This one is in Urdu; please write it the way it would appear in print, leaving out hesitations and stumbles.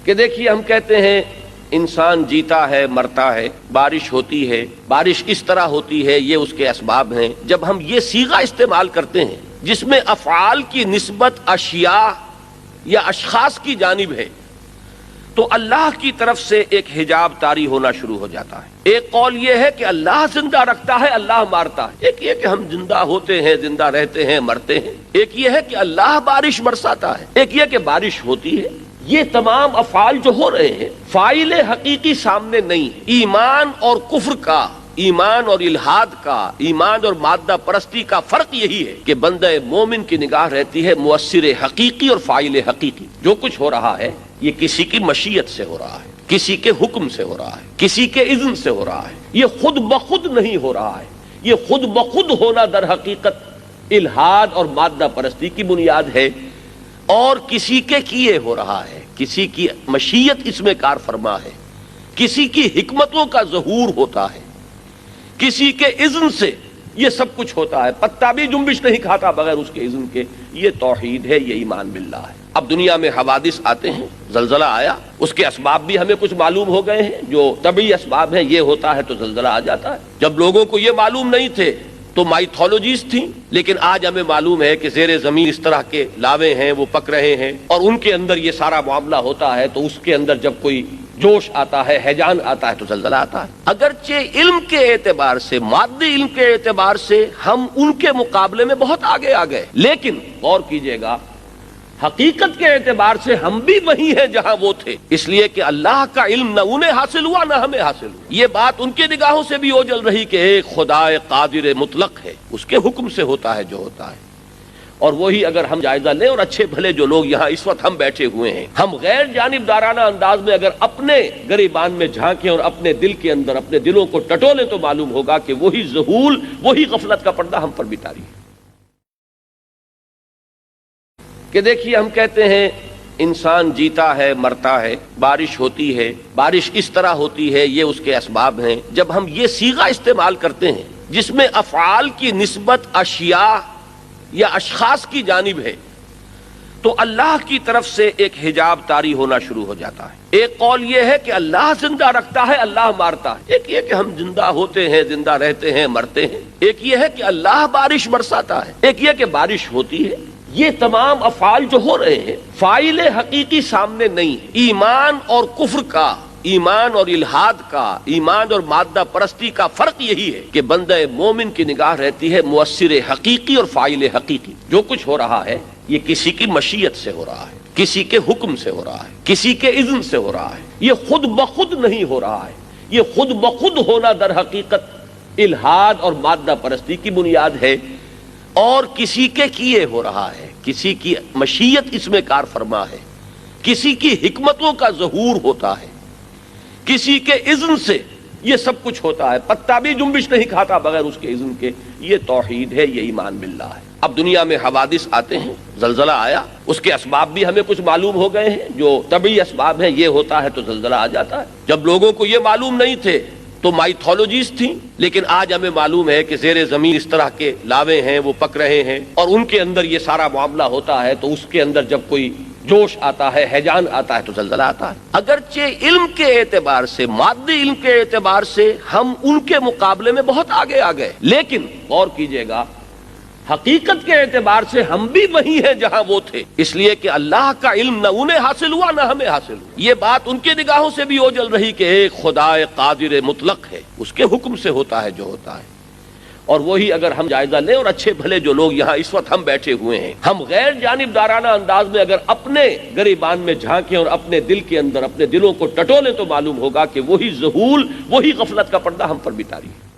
کہ دیکھیے ہم کہتے ہیں انسان جیتا ہے مرتا ہے، بارش ہوتی ہے، بارش اس طرح ہوتی ہے، یہ اس کے اسباب ہیں۔ جب ہم یہ صیغہ استعمال کرتے ہیں جس میں افعال کی نسبت اشیاء یا اشخاص کی جانب ہے، تو اللہ کی طرف سے ایک حجاب طاری ہونا شروع ہو جاتا ہے۔ ایک قول یہ ہے کہ اللہ زندہ رکھتا ہے، اللہ مارتا ہے۔ ایک یہ کہ ہم زندہ ہوتے ہیں، زندہ رہتے ہیں، مرتے ہیں۔ ایک یہ ہے کہ اللہ بارش برساتا ہے، ایک یہ کہ بارش ہوتی ہے۔ یہ تمام افعال جو ہو رہے ہیں، فاعل حقیقی سامنے نہیں۔ ایمان اور کفر کا، ایمان اور الحاد کا، ایمان اور مادہ پرستی کا فرق یہی ہے کہ بندہ مومن کی نگاہ رہتی ہے مؤثر حقیقی اور فاعل حقیقی۔ جو کچھ ہو رہا ہے یہ کسی کی مشیت سے ہو رہا ہے، کسی کے حکم سے ہو رہا ہے، کسی کے اذن سے ہو رہا ہے۔ یہ خود بخود نہیں ہو رہا ہے۔ یہ خود بخود ہونا در حقیقت الحاد اور مادہ پرستی کی بنیاد ہے، اور کسی کے کیے ہو رہا ہے، کسی کی مشیت اس میں کار فرما ہے، کسی کی حکمتوں کا ظہور ہوتا ہے، کسی کے اذن سے یہ سب کچھ ہوتا ہے۔ پتا بھی جنبش نہیں کھاتا بغیر اس کے اذن کے۔ یہ توحید ہے، یہ ایمان باللہ ہے۔ اب دنیا میں حوادث آتے ہیں، زلزلہ آیا، اس کے اسباب بھی ہمیں کچھ معلوم ہو گئے ہیں، جو طبعی اسباب ہیں، یہ ہوتا ہے تو زلزلہ آ جاتا ہے۔ جب لوگوں کو یہ معلوم نہیں تھے تو مائتھولوجیز تھیں، لیکن آج ہمیں معلوم ہے کہ زیر زمین اس طرح کے لاوے ہیں، وہ پک رہے ہیں، اور ان کے اندر یہ سارا معاملہ ہوتا ہے، تو اس کے اندر جب کوئی جوش آتا ہے، ہیجان آتا ہے، تو زلزلہ آتا ہے۔ اگرچہ علم کے اعتبار سے، مادی علم کے اعتبار سے ہم ان کے مقابلے میں بہت آگے آ گئے، لیکن غور کیجئے گا حقیقت کے اعتبار سے ہم بھی وہی ہیں جہاں وہ تھے، اس لیے کہ اللہ کا علم نہ انہیں حاصل ہوا نہ ہمیں حاصل ہوا۔ یہ بات ان کی نگاہوں سے بھی اوجھل رہی کہ ایک خدا قادر مطلق ہے، اس کے حکم سے ہوتا ہے جو ہوتا ہے۔ اور وہی اگر ہم جائزہ لیں، اور اچھے بھلے جو لوگ یہاں اس وقت ہم بیٹھے ہوئے ہیں، ہم غیر جانبدارانہ انداز میں اگر اپنے گریبان میں جھانکیں اور اپنے دل کے اندر اپنے دلوں کو ٹٹولیں، تو معلوم ہوگا کہ وہی ذہول، وہی غفلت کا پردہ ہم پر بھی طاری ہے۔ کہ دیکھیے ہم کہتے ہیں انسان جیتا ہے مرتا ہے، بارش ہوتی ہے، بارش اس طرح ہوتی ہے، یہ اس کے اسباب ہیں۔ جب ہم یہ صیغہ استعمال کرتے ہیں جس میں افعال کی نسبت اشیاء یا اشخاص کی جانب ہے، تو اللہ کی طرف سے ایک حجاب طاری ہونا شروع ہو جاتا ہے۔ ایک قول یہ ہے کہ اللہ زندہ رکھتا ہے، اللہ مارتا ہے۔ ایک یہ کہ ہم زندہ ہوتے ہیں، زندہ رہتے ہیں، مرتے ہیں۔ ایک یہ ہے کہ اللہ بارش برساتا ہے، ایک یہ کہ بارش ہوتی ہے۔ یہ تمام افعال جو ہو رہے ہیں، فاعل حقیقی سامنے نہیں۔ ایمان اور کفر کا، ایمان اور الحاد کا، ایمان اور مادہ پرستی کا فرق یہی ہے کہ بندہ مومن کی نگاہ رہتی ہے مؤثر حقیقی اور فاعل حقیقی۔ جو کچھ ہو رہا ہے یہ کسی کی مشیت سے ہو رہا ہے، کسی کے حکم سے ہو رہا ہے، کسی کے اذن سے ہو رہا ہے۔ یہ خود بخود نہیں ہو رہا ہے۔ یہ خود بخود ہونا در حقیقت الحاد اور مادہ پرستی کی بنیاد ہے، اور کسی کے کیے ہو رہا ہے، کسی کی مشیت اس میں کار فرما ہے، کسی کی حکمتوں کا ظہور ہوتا ہے، کسی کے اذن سے یہ سب کچھ ہوتا ہے۔ پتا بھی جنبش نہیں کھاتا بغیر اس کے اذن کے۔ یہ توحید ہے، یہ ایمان باللہ ہے۔ اب دنیا میں حوادث آتے ہیں، زلزلہ آیا، اس کے اسباب بھی ہمیں کچھ معلوم ہو گئے ہیں، جو طبعی اسباب ہیں، یہ ہوتا ہے تو زلزلہ آ جاتا ہے۔ جب لوگوں کو یہ معلوم نہیں تھے تو مائتھولوجیز تھیں، لیکن آج ہمیں معلوم ہے کہ زیر زمین اس طرح کے لاوے ہیں، وہ پک رہے ہیں، اور ان کے اندر یہ سارا معاملہ ہوتا ہے، تو اس کے اندر جب کوئی جوش آتا ہے، ہیجان آتا ہے، تو زلزلہ آتا ہے۔ اگرچہ علم کے اعتبار سے، مادی علم کے اعتبار سے ہم ان کے مقابلے میں بہت آگے آ گئے، لیکن غور کیجئے گا حقیقت کے اعتبار سے ہم بھی وہی ہیں جہاں وہ تھے، اس لیے کہ اللہ کا علم نہ انہیں حاصل ہوا نہ ہمیں حاصل ہوا۔ یہ بات ان کی نگاہوں سے بھی اوجھل رہی کہ ایک خدا قادر مطلق ہے، اس کے حکم سے ہوتا ہے جو ہوتا ہے۔ اور وہی اگر ہم جائزہ لیں، اور اچھے بھلے جو لوگ یہاں اس وقت ہم بیٹھے ہوئے ہیں، ہم غیر جانبدارانہ انداز میں اگر اپنے گریبان میں جھانکیں اور اپنے دل کے اندر اپنے دلوں کو ٹٹولیں، تو معلوم ہوگا کہ وہی ذہول، وہی غفلت کا پردہ ہم پر بھی طاری ہے۔